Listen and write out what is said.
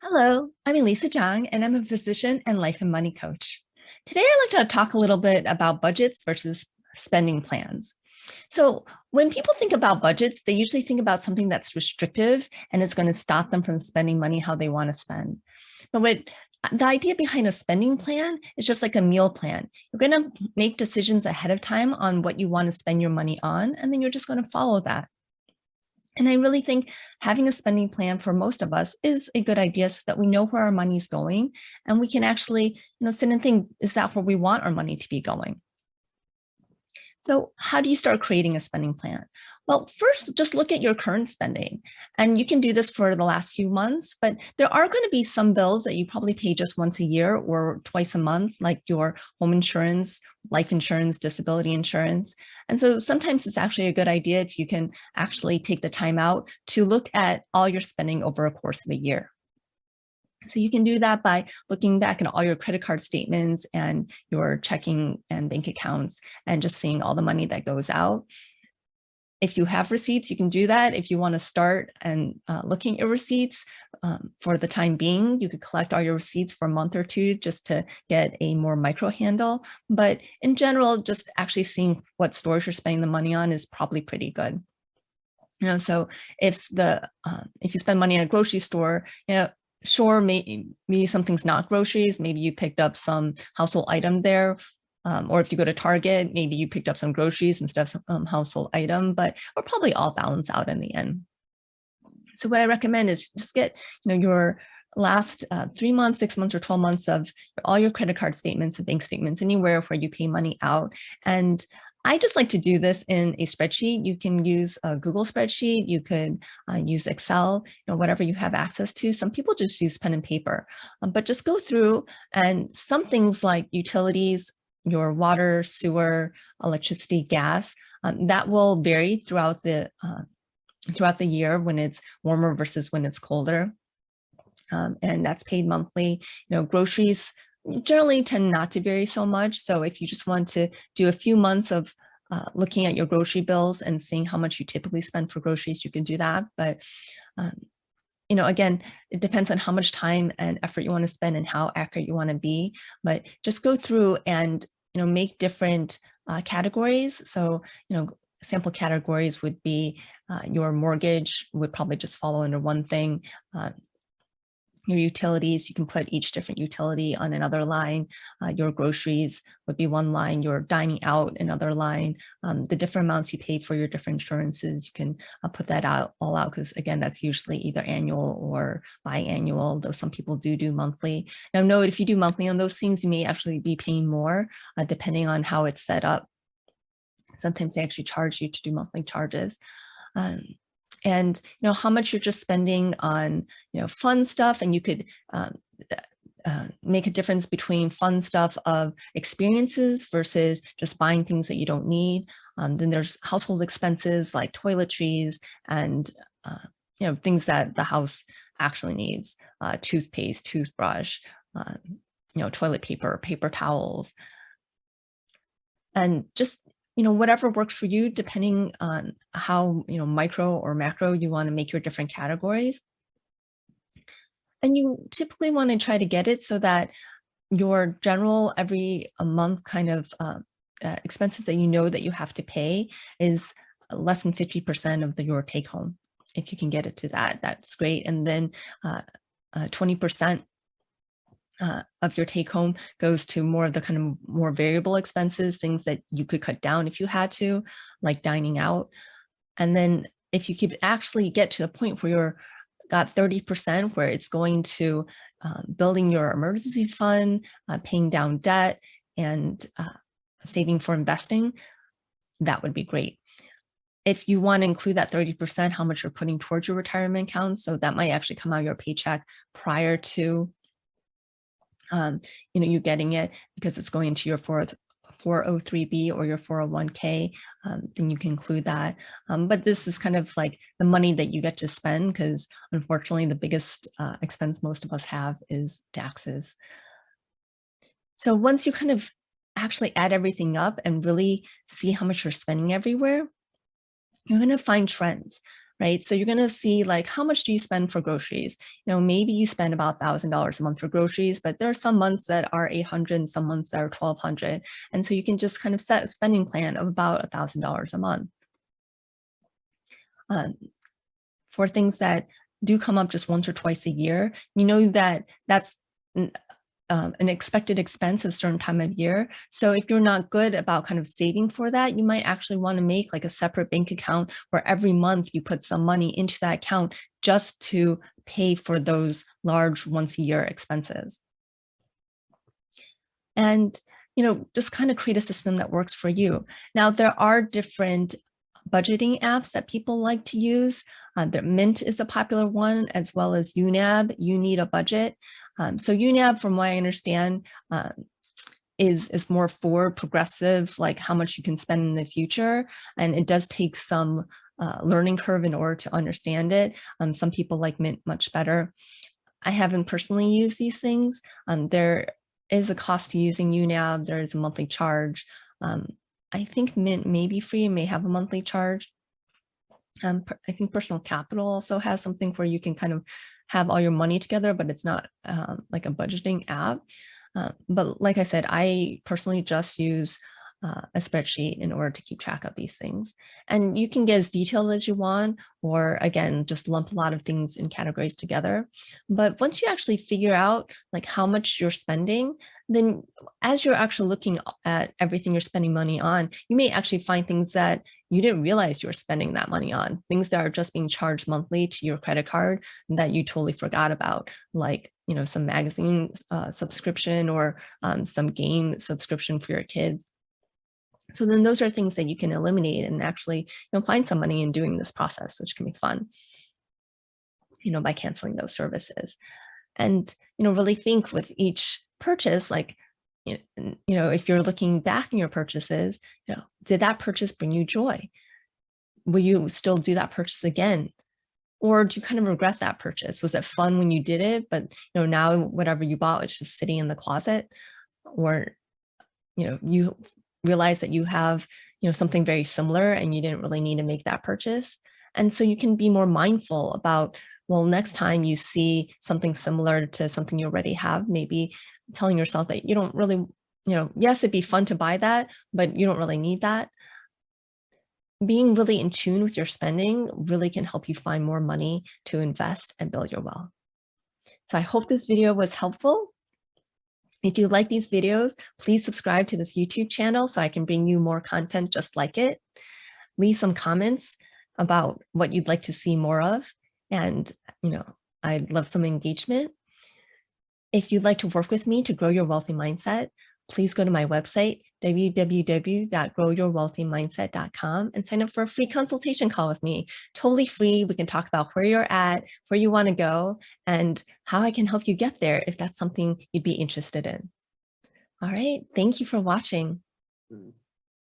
Hello, I'm Elisa Zhang, and I'm a physician and life and money coach. Today, I'd like to talk a little bit about budgets versus spending plans. So, when people think about budgets, they usually think about something that's restrictive and is going to stop them from spending money how they want to spend. But the idea behind a spending plan is just like a meal plan. You're going to make decisions ahead of time on what you want to spend your money on, and then you're just going to follow that. And I really think having a spending plan for most of us is a good idea so that we know where our money is going and we can actually, sit and think, is that where we want our money to be going? So how do you start creating a spending plan? Well, first, just look at your current spending. And you can do this for the last few months, but there are going to be some bills that you probably pay just once a year or twice a month, like your home insurance, life insurance, disability insurance. And so sometimes it's actually a good idea if you can actually take the time out to look at all your spending over a course of a year. So you can do that by looking back at all your credit card statements and your checking and bank accounts and just seeing all the money that goes out. If you have receipts, you can do that. If you want to start and looking at your receipts for the time being, you could collect all your receipts for a month or two just to get a more micro handle. But in general, just actually seeing what stores you're spending the money on is probably pretty good. So if you spend money at a grocery store, sure, maybe something's not groceries. Maybe you picked up some household item there. Or if you go to Target, maybe you picked up some groceries instead of some household item, but we'll probably all balance out in the end. So what I recommend is just get, your last 3 months, 6 months, or 12 months of all your credit card statements and bank statements, anywhere where you pay money out. And I just like to do this in a spreadsheet. You can use a Google spreadsheet. You could use Excel, whatever you have access to. Some people just use pen and paper, but just go through, and some things like utilities, your water, sewer, electricity, gas, that will vary throughout the year when it's warmer versus when it's colder. And that's paid monthly. Groceries generally tend not to vary so much. So if you just want to do a few months of looking at your grocery bills and seeing how much you typically spend for groceries, you can do that. But again, it depends on how much time and effort you want to spend and how accurate you want to be. But just go through and make different categories. So sample categories would be your mortgage would probably just fall under one thing. Your utilities, you can put each different utility on another line. Your groceries would be one line, your dining out another line. The different amounts you paid for your different insurances, you can put that all out, because again, that's usually either annual or biannual, though some people do monthly. Now note, if you do monthly on those things, you may actually be paying more depending on how it's set up. Sometimes they actually charge you to do monthly charges. And how much you're just spending on fun stuff, and you could make a difference between fun stuff of experiences versus just buying things that you don't need. Then there's household expenses like toiletries and things that the house actually needs: toothpaste, toothbrush, toilet paper, paper towels, and just whatever works for you, depending on how, micro or macro you want to make your different categories. And you typically want to try to get it so that your general every month kind of expenses that that you have to pay is less than 50% of your take home. If you can get it to that, that's great. And then 20% of your take home goes to more of the kind of more variable expenses, things that you could cut down if you had to, like dining out. And then if you could actually get to the point where you're got 30%, where it's going to building your emergency fund, paying down debt, and saving for investing, that would be great. If you want to include that 30%, how much you're putting towards your retirement account, so that might actually come out of your paycheck prior to you getting it, because it's going into your 403b or your 401k, then you can include that. But this is kind of like the money that you get to spend, because unfortunately the biggest expense most of us have is taxes. So once you kind of actually add everything up and really see how much you're spending everywhere, you're going to find trends. right? So you're going to see like, how much do you spend for groceries? Maybe you spend about $1,000 a month for groceries, but there are some months that are 800 and some months that are 1,200. And so you can just kind of set a spending plan of about $1,000 a month. For things that do come up just once or twice a year, you know that that's an expected expense at a certain time of year. So if you're not good about kind of saving for that, you might actually want to make like a separate bank account where every month you put some money into that account just to pay for those large once a year expenses. And just kind of create a system that works for you. Now, there are different budgeting apps that people like to use. The Mint is a popular one, as well as UNAB, You Need a Budget. So UNAB, from what I understand, is more for progressive, like how much you can spend in the future. And it does take some learning curve in order to understand it. Some people like Mint much better. I haven't personally used these things. There is a cost to using UNAB. There is a monthly charge. I think Mint may be free and may have a monthly charge. I think Personal Capital also has something where you can kind of have all your money together, but it's not like a budgeting app. But like I said, I personally just use a spreadsheet in order to keep track of these things. And you can get as detailed as you want, or again, just lump a lot of things in categories together. But once you actually figure out like how much you're spending, then as you're actually looking at everything you're spending money on, you may actually find things that you didn't realize you were spending that money on, things that are just being charged monthly to your credit card that you totally forgot about, like some magazine subscription or some game subscription for your kids. So then those are things that you can eliminate and actually find some money in doing this process, which can be fun, by canceling those services. And really think with each purchase, like if you're looking back in your purchases, did that purchase bring you joy? Will you still do that purchase again? Or do you kind of regret that purchase? Was it fun when you did it, but now whatever you bought was just sitting in the closet? Or you realize that you have something very similar and you didn't really need to make that purchase. And so you can be more mindful about, well, next time you see something similar to something you already have, maybe telling yourself that you don't really, yes, it'd be fun to buy that, but you don't really need that. Being really in tune with your spending really can help you find more money to invest and build your wealth. So I hope this video was helpful. If you like these videos, please subscribe to this YouTube channel so I can bring you more content just like it. Leave some comments about what you'd like to see more of. And, I'd love some engagement. If you'd like to work with me to grow your wealthy mindset, please go to my website, www.growyourwealthymindset.com, and sign up for a free consultation call with me. Totally free. We can talk about where you're at, where you want to go, and how I can help you get there if that's something you'd be interested in. All right. Thank you for watching.